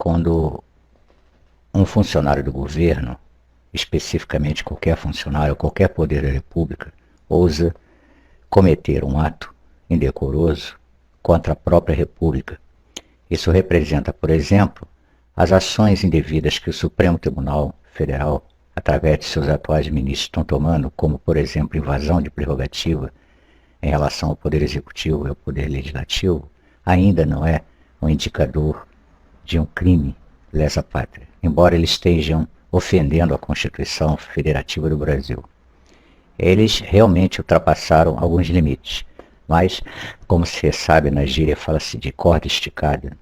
quando um funcionário do governo, especificamente qualquer funcionário, qualquer poder da República, ousa cometer um ato indecoroso contra a própria República. Isso representa, por exemplo, as ações indevidas que o Supremo Tribunal Federal, através de seus atuais ministros, estão tomando, como, por exemplo, invasão de prerrogativa em relação ao Poder Executivo e ao Poder Legislativo, ainda não é um indicador de um crime lesa pátria, embora eles estejam ofendendo a Constituição Federativa do Brasil. Eles realmente ultrapassaram alguns limites, mas, como você sabe, na gíria fala-se de corda esticada.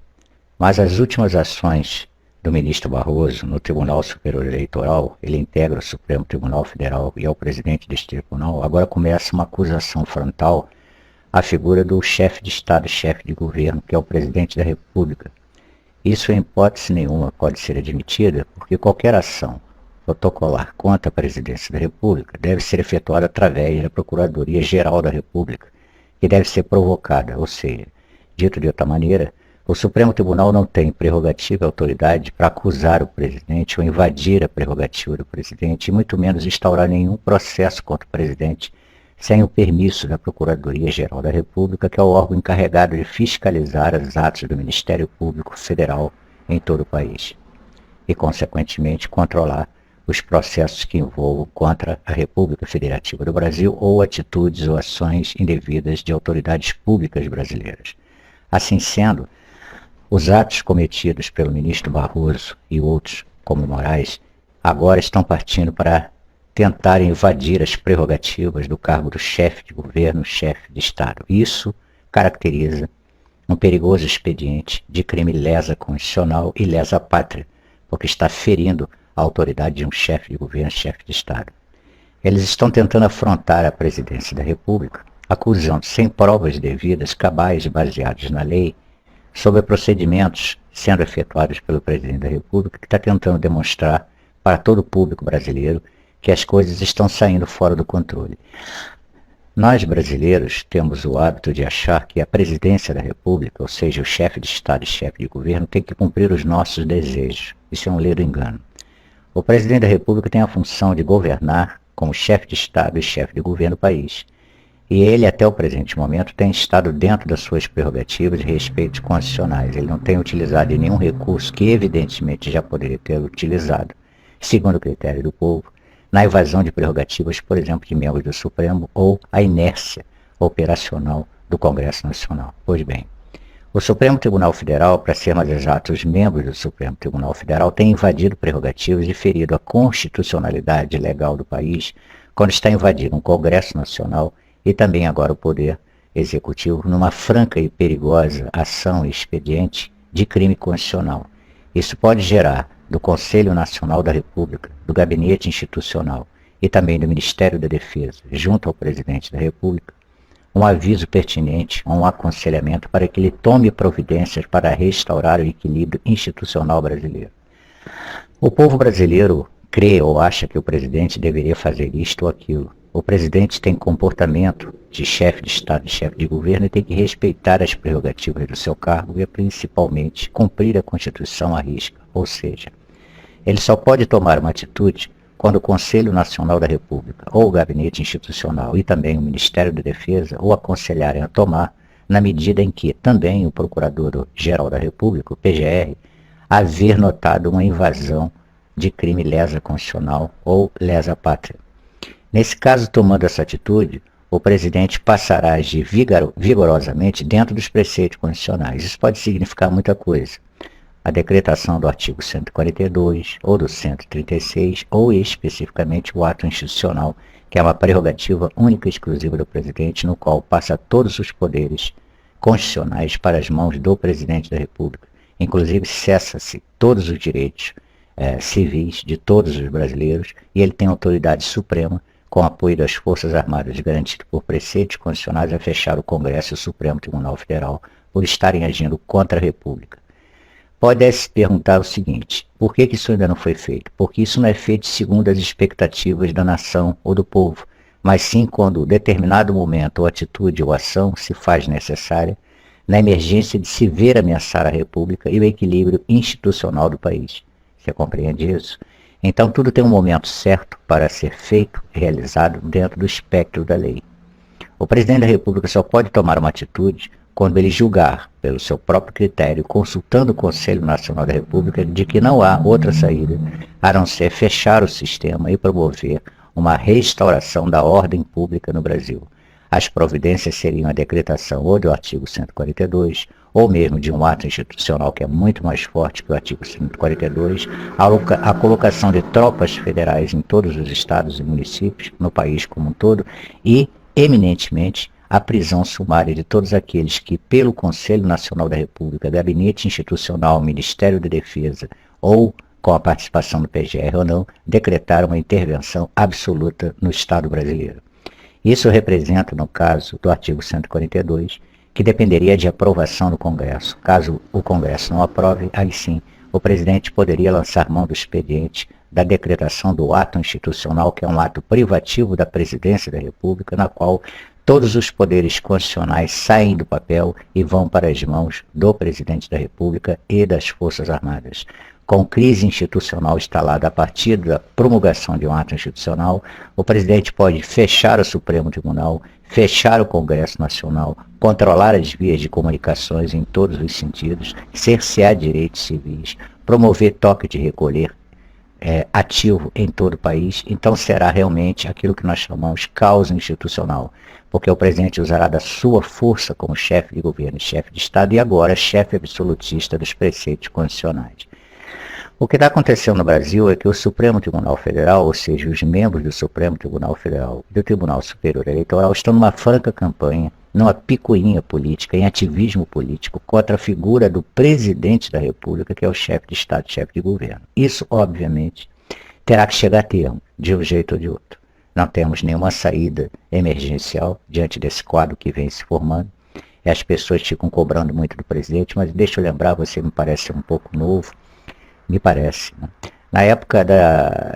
Mas as últimas ações do ministro Barroso no Tribunal Superior Eleitoral, ele integra o Supremo Tribunal Federal e é o presidente deste tribunal, agora começa uma acusação frontal à figura do chefe de Estado, chefe de governo, que é o presidente da República. Isso, em hipótese nenhuma, pode ser admitida, porque qualquer ação protocolar contra a presidência da República deve ser efetuada através da Procuradoria-Geral da República, que deve ser provocada, ou seja, dito de outra maneira, o Supremo Tribunal não tem prerrogativa e autoridade para acusar o presidente ou invadir a prerrogativa do presidente, e muito menos instaurar nenhum processo contra o presidente sem o permisso da Procuradoria-Geral da República, que é o órgão encarregado de fiscalizar os atos do Ministério Público Federal em todo o país e, consequentemente, controlar os processos que envolvam contra a República Federativa do Brasil ou atitudes ou ações indevidas de autoridades públicas brasileiras. Assim sendo, os atos cometidos pelo ministro Barroso e outros, como Moraes, agora estão partindo para tentar invadir as prerrogativas do cargo do chefe de governo, chefe de Estado. Isso caracteriza um perigoso expediente de crime lesa constitucional e lesa pátria, porque está ferindo a autoridade de um chefe de governo, chefe de Estado. Eles estão tentando afrontar a presidência da República, acusando, sem provas devidas, cabais e baseados na lei, sobre procedimentos sendo efetuados pelo presidente da República, que está tentando demonstrar para todo o público brasileiro que as coisas estão saindo fora do controle. Nós, brasileiros, temos o hábito de achar que a presidência da República, ou seja, o chefe de Estado e chefe de governo, tem que cumprir os nossos desejos. Isso é um ledo engano. O presidente da República tem a função de governar como chefe de Estado e chefe de governo do país. E ele, até o presente momento, tem estado dentro das suas prerrogativas e respeitos constitucionais. Ele não tem utilizado nenhum recurso que, evidentemente, já poderia ter utilizado, segundo o critério do povo, na invasão de prerrogativas, por exemplo, de membros do Supremo ou a inércia operacional do Congresso Nacional. Pois bem, o Supremo Tribunal Federal, para ser mais exato, os membros do Supremo Tribunal Federal têm invadido prerrogativas e ferido a constitucionalidade legal do país quando está invadindo um Congresso Nacional e também agora o Poder Executivo numa franca e perigosa ação e expediente de crime constitucional. Isso pode gerar do Conselho Nacional da República, do Gabinete Institucional e também do Ministério da Defesa, junto ao Presidente da República, um aviso pertinente, um aconselhamento para que ele tome providências para restaurar o equilíbrio institucional brasileiro. O povo brasileiro crê ou acha que o presidente deveria fazer isto ou aquilo. O presidente tem comportamento de chefe de Estado e chefe de governo e tem que respeitar as prerrogativas do seu cargo e, principalmente, cumprir a Constituição à risca. Ou seja, ele só pode tomar uma atitude quando o Conselho Nacional da República, ou o Gabinete Institucional e também o Ministério da Defesa o aconselharem a tomar, na medida em que também o Procurador-Geral da República, o PGR, haver notado uma invasão de crime lesa constitucional ou lesa pátria. Nesse caso, tomando essa atitude, o presidente passará a agir vigorosamente dentro dos preceitos constitucionais. Isso pode significar muita coisa. A decretação do artigo 142, ou do 136, ou especificamente o ato institucional, que é uma prerrogativa única e exclusiva do presidente, no qual passa todos os poderes constitucionais para as mãos do presidente da República. Inclusive, cessa-se todos os direitos civis de todos os brasileiros, e ele tem autoridade suprema, com apoio das Forças Armadas, garantido por preceitos constitucionais, a fechar o Congresso e o Supremo Tribunal Federal por estarem agindo contra a República. Pode se perguntar o seguinte: por que isso ainda não foi feito? Porque isso não é feito segundo as expectativas da nação ou do povo, mas sim quando determinado momento ou atitude ou ação se faz necessária na emergência de se ver ameaçar a República e o equilíbrio institucional do país. Você compreende isso? Então tudo tem um momento certo para ser feito e realizado dentro do espectro da lei. O presidente da República só pode tomar uma atitude quando ele julgar, pelo seu próprio critério, consultando o Conselho Nacional da República, de que não há outra saída a não ser fechar o sistema e promover uma restauração da ordem pública no Brasil. As providências seriam a decretação ou do artigo 142, ou mesmo de um ato institucional que é muito mais forte que o artigo 142, a colocação de tropas federais em todos os estados e municípios, no país como um todo, e, eminentemente, a prisão sumária de todos aqueles que, pelo Conselho Nacional da República, Gabinete Institucional, Ministério da Defesa ou com a participação do PGR ou não, decretaram uma intervenção absoluta no Estado brasileiro. Isso representa, no caso do artigo 142, que dependeria de aprovação do Congresso. Caso o Congresso não aprove, aí sim, o presidente poderia lançar mão do expediente da decretação do ato institucional, que é um ato privativo da Presidência da República, na qual todos os poderes constitucionais saem do papel e vão para as mãos do Presidente da República e das Forças Armadas. Com crise institucional instalada a partir da promulgação de um ato institucional, o presidente pode fechar o Supremo Tribunal, fechar o Congresso Nacional, controlar as vias de comunicações em todos os sentidos, cercear direitos civis, promover toque de recolher ativo em todo o país. Então será realmente aquilo que nós chamamos caos institucional, porque o presidente usará da sua força como chefe de governo e chefe de Estado e agora chefe absolutista dos preceitos constitucionais. O que está acontecendo no Brasil é que o Supremo Tribunal Federal, ou seja, os membros do Supremo Tribunal Federal e do Tribunal Superior Eleitoral, estão numa franca campanha, numa picuinha política, em ativismo político, contra a figura do presidente da República, que é o chefe de Estado, chefe de governo. Isso, obviamente, terá que chegar a termo, de um jeito ou de outro. Não temos nenhuma saída emergencial diante desse quadro que vem se formando. E as pessoas ficam cobrando muito do presidente, mas deixa eu lembrar, você me parece um pouco novo, me parece. Né? Na época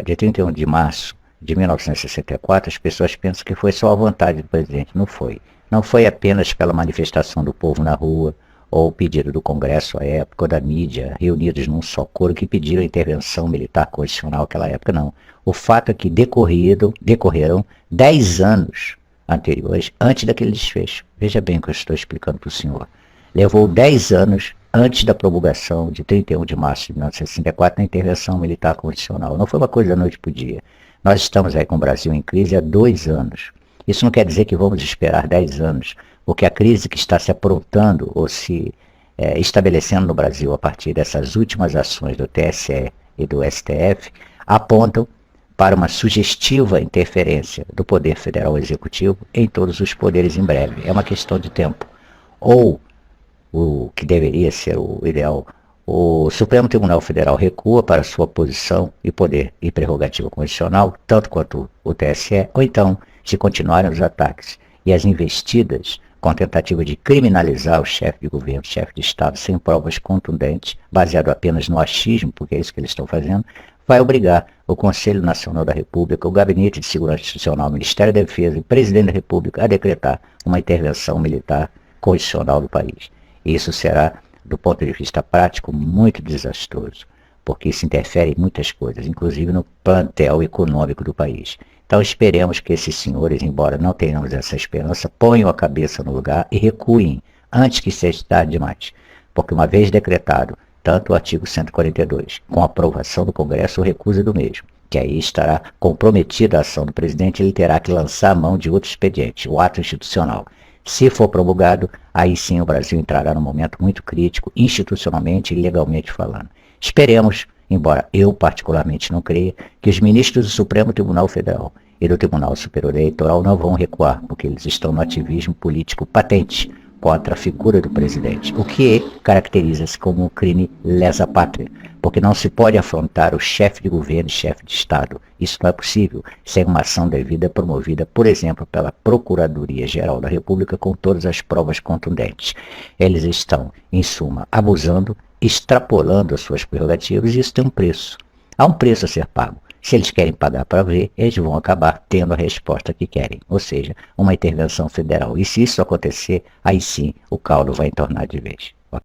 de 31 de março de 1964, as pessoas pensam que foi só a vontade do presidente. Não foi. Não foi apenas pela manifestação do povo na rua, ou o pedido do Congresso à época, ou da mídia, reunidos num só coro, que pediram a intervenção militar constitucional naquela época, não. O fato é que decorreram 10 anos anteriores, antes daquele desfecho. Veja bem o que eu estou explicando para o senhor. Levou 10 anos antes da promulgação de 31 de março de 1964 na intervenção militar constitucional. Não foi uma coisa da noite para o dia. Nós estamos aí com o Brasil em crise há 2 anos. Isso não quer dizer que vamos esperar 10 anos, porque a crise que está se aprontando ou se estabelecendo no Brasil a partir dessas últimas ações do TSE e do STF apontam para uma sugestiva interferência do Poder Federal Executivo em todos os poderes em breve. É uma questão de tempo. Ou o que deveria ser o ideal, o Supremo Tribunal Federal recua para sua posição e poder e prerrogativa constitucional, tanto quanto o TSE, ou então, se continuarem os ataques e as investidas com tentativa de criminalizar o chefe de governo, chefe de Estado, sem provas contundentes, baseado apenas no achismo, porque é isso que eles estão fazendo, vai obrigar o Conselho Nacional da República, o Gabinete de Segurança Institucional, o Ministério da Defesa e o Presidente da República a decretar uma intervenção militar constitucional do país. Isso será, do ponto de vista prático, muito desastroso, porque isso interfere em muitas coisas, inclusive no plantel econômico do país. Então esperemos que esses senhores, embora não tenhamos essa esperança, ponham a cabeça no lugar e recuem antes que seja tarde demais. Porque uma vez decretado tanto o artigo 142, com a aprovação do Congresso ou recusa do mesmo, que aí estará comprometida a ação do presidente, ele terá que lançar a mão de outro expediente, o ato institucional. Se for promulgado, aí sim o Brasil entrará num momento muito crítico, institucionalmente e legalmente falando. Esperemos, embora eu particularmente não creia, que os ministros do Supremo Tribunal Federal e do Tribunal Superior Eleitoral não vão recuar, porque eles estão no ativismo político patente contra a figura do presidente, o que caracteriza-se como um crime lesa pátria, porque não se pode afrontar o chefe de governo e chefe de Estado. Isso não é possível sem uma ação devida promovida, por exemplo, pela Procuradoria-Geral da República com todas as provas contundentes. Eles estão, em suma, abusando, extrapolando as suas prerrogativas e isso tem um preço. Há um preço a ser pago. Se eles querem pagar para ver, eles vão acabar tendo a resposta que querem, ou seja, uma intervenção federal. E se isso acontecer, aí sim o caldo vai entornar de vez.